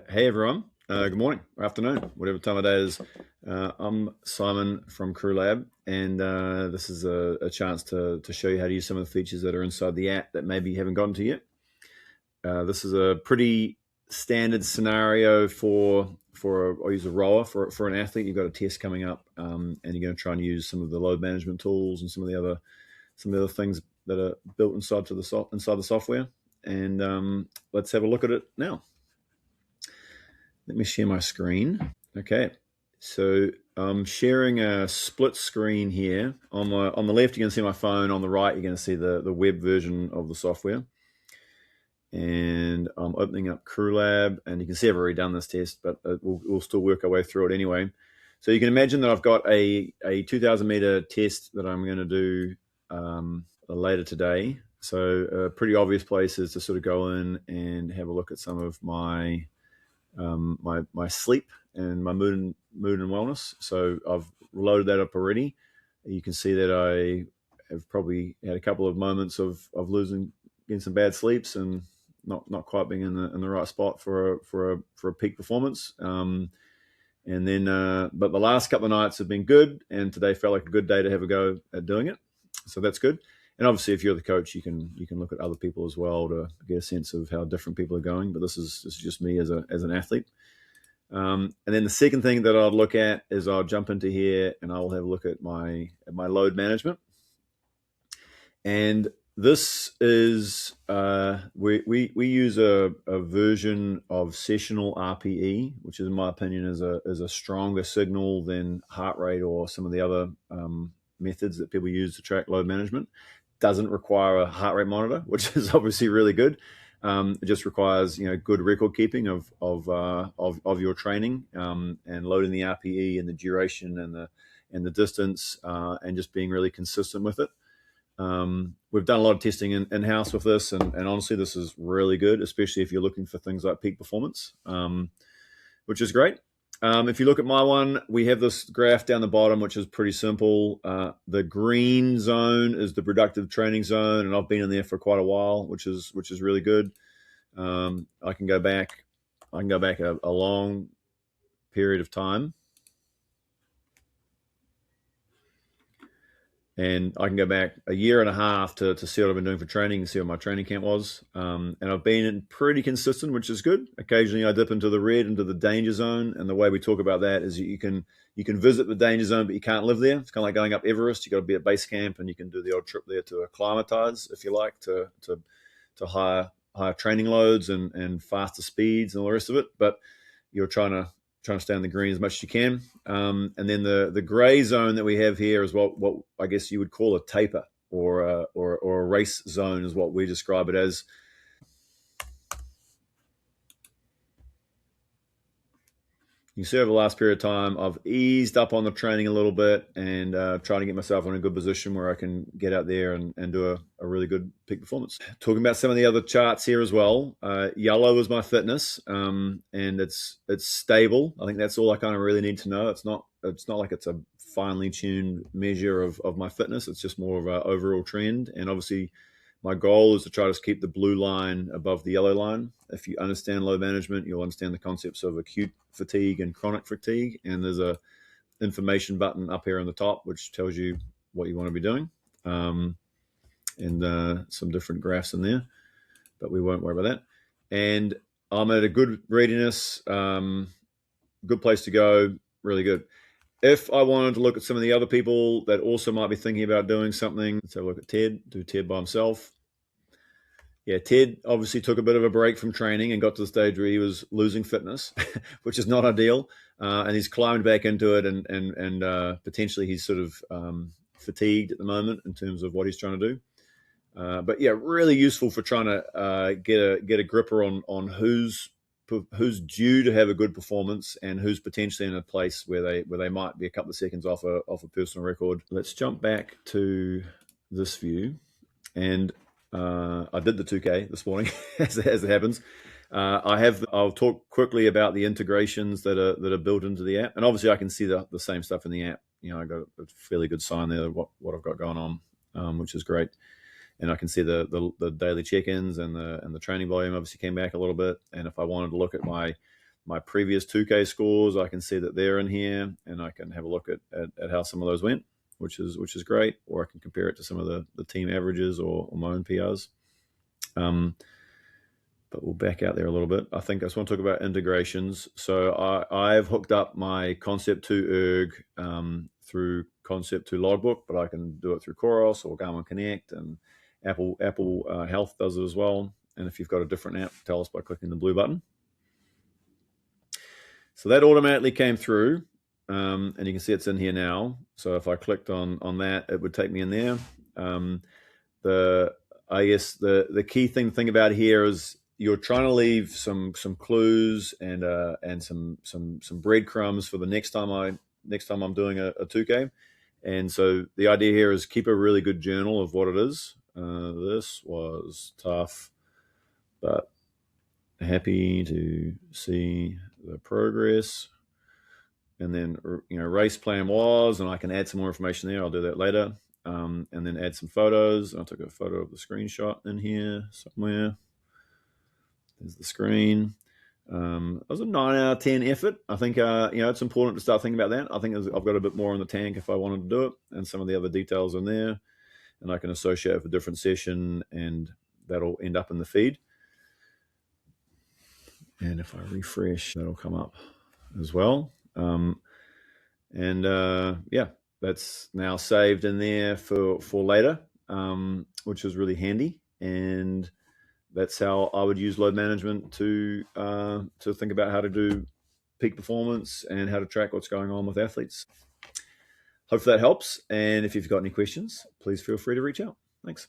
Hey everyone, good morning or afternoon, whatever time of day it is. I'm Simon from CrewLAB, and this is a chance to show you how to use some of the features that are inside the app that maybe you haven't gotten to yet. This is a pretty standard scenario I'll use a rower for an athlete. You've got a test coming up, and you're going to try and use some of the load management tools and some of the other things that are built inside the software. And let's have a look at it now. Let me share my screen. Okay, so I'm sharing a split screen here. On the left, you're going to see my phone. On the right, you're going to see the web version of the software. And I'm opening up CrewLAB, and you can see I've already done this test, but we'll still work our way through it anyway. So you can imagine that I've got a 2,000 meter test that I'm going to do later today. So a pretty obvious place is to sort of go in and have a look at some of my sleep and my mood and wellness. So I've loaded that up already. You can see that I have probably had a couple of moments of getting some bad sleeps and not quite being in the right spot for a peak performance. And then, but the last couple of nights have been good, and today felt like a good day to have a go at doing it. So that's good. And obviously, if you're the coach, you can look at other people as well to get a sense of how different people are going. But this is just me as an athlete. And then the second thing that I'll look at is I'll jump into here and I'll have a look at my load management. And this is we use a version of Session RPE, which in my opinion is a stronger signal than heart rate or some of the other methods that people use to track load management. Doesn't require a heart rate monitor, which is obviously really good. It just requires good record keeping of your training and loading the RPE and the duration and the distance and just being really consistent with it. We've done a lot of testing in-house with this, and honestly, this is really good, especially if you're looking for things like peak performance, which is great. If you look at my one, we have this graph down the bottom, which is pretty simple. The green zone is the productive training zone, and I've been in there for quite a while, which is really good. I can go back a long period of time, and I can go back a year and a half to see what I've been doing for training and see what my training camp was. And I've been pretty consistent, which is good. Occasionally I dip into the red, into the danger zone. And the way we talk about that is you can visit the danger zone, but you can't live there. It's kind of like going up Everest. You got to be at base camp, and you can do the odd trip there to acclimatize, if you like, to higher training loads and faster speeds and all the rest of it. But you're trying to stay in the green as much as you can. And then the gray zone that we have here is what I guess you would call a taper or a race zone is what we describe it as. You see over the last period of time, I've eased up on the training a little bit and trying to get myself in a good position where I can get out there and do a really good peak performance. Talking about some of the other charts here as well. Yellow is my fitness, and it's stable. I think that's all I kind of really need to know. It's not like it's a finely tuned measure of my fitness. It's just more of an overall trend. And obviously, my goal is to try to keep the blue line above the yellow line. If you understand load management, you'll understand the concepts of acute fatigue and chronic fatigue. And there's a information button up here on the top, which tells you what you want to be doing. And some different graphs in there, but we won't worry about that. And I'm at a good readiness, good place to go, really good. If I wanted to look at some of the other people that also might be thinking about doing something, let's have a look at Ted, do Ted by himself. Yeah, Ted obviously took a bit of a break from training and got to the stage where he was losing fitness, which is not ideal. And he's climbed back into it, and potentially he's sort of fatigued at the moment in terms of what he's trying to do. But yeah, really useful for trying to get a gripper on who's due to have a good performance and who's potentially in a place where they might be a couple of seconds off a personal record. Let's jump back to this view, and I did the 2K this morning as it happens. I'll talk quickly about the integrations that are built into the app, and obviously I can see the same stuff in the app. I got a fairly good sign there of what I've got going on, which is great. And I can see the daily check-ins and the training volume obviously came back a little bit. And if I wanted to look at my my previous 2K scores. I can see that they're in here, and I can have a look at how some of those went, which is great. Or I can compare it to some of the team averages or my own PRs. But we'll back out there a little bit. I think I just want to talk about integrations. So I've hooked up my Concept2 Erg through Concept2 Logbook, but I can do it through Coros or Garmin Connect, and Apple Health does it as well. And if you've got a different app, tell us by clicking the blue button. So that automatically came through, and you can see it's in here now. So if I clicked on that, it would take me in there. I guess the key thing to think about here is you're trying to leave some clues and some breadcrumbs for the next time I'm doing a 2K. And so the idea here is keep a really good journal of what it is. This was tough, but happy to see the progress. And then, race plan was, and I can add some more information there. I'll do that later. And then add some photos. I took a photo of the screenshot in here somewhere. There's the screen. It was a 9 out of 10 effort. I think, it's important to start thinking about that. I think I've got a bit more in the tank if I wanted to do it, and some of the other details in there. And I can associate it with a different session, and that'll end up in the feed. And if I refresh, that'll come up as well. That's now saved in there for later, which is really handy. And that's how I would use load management to think about how to do peak performance and how to track what's going on with athletes. Hopefully that helps. And if you've got any questions, please feel free to reach out. Thanks.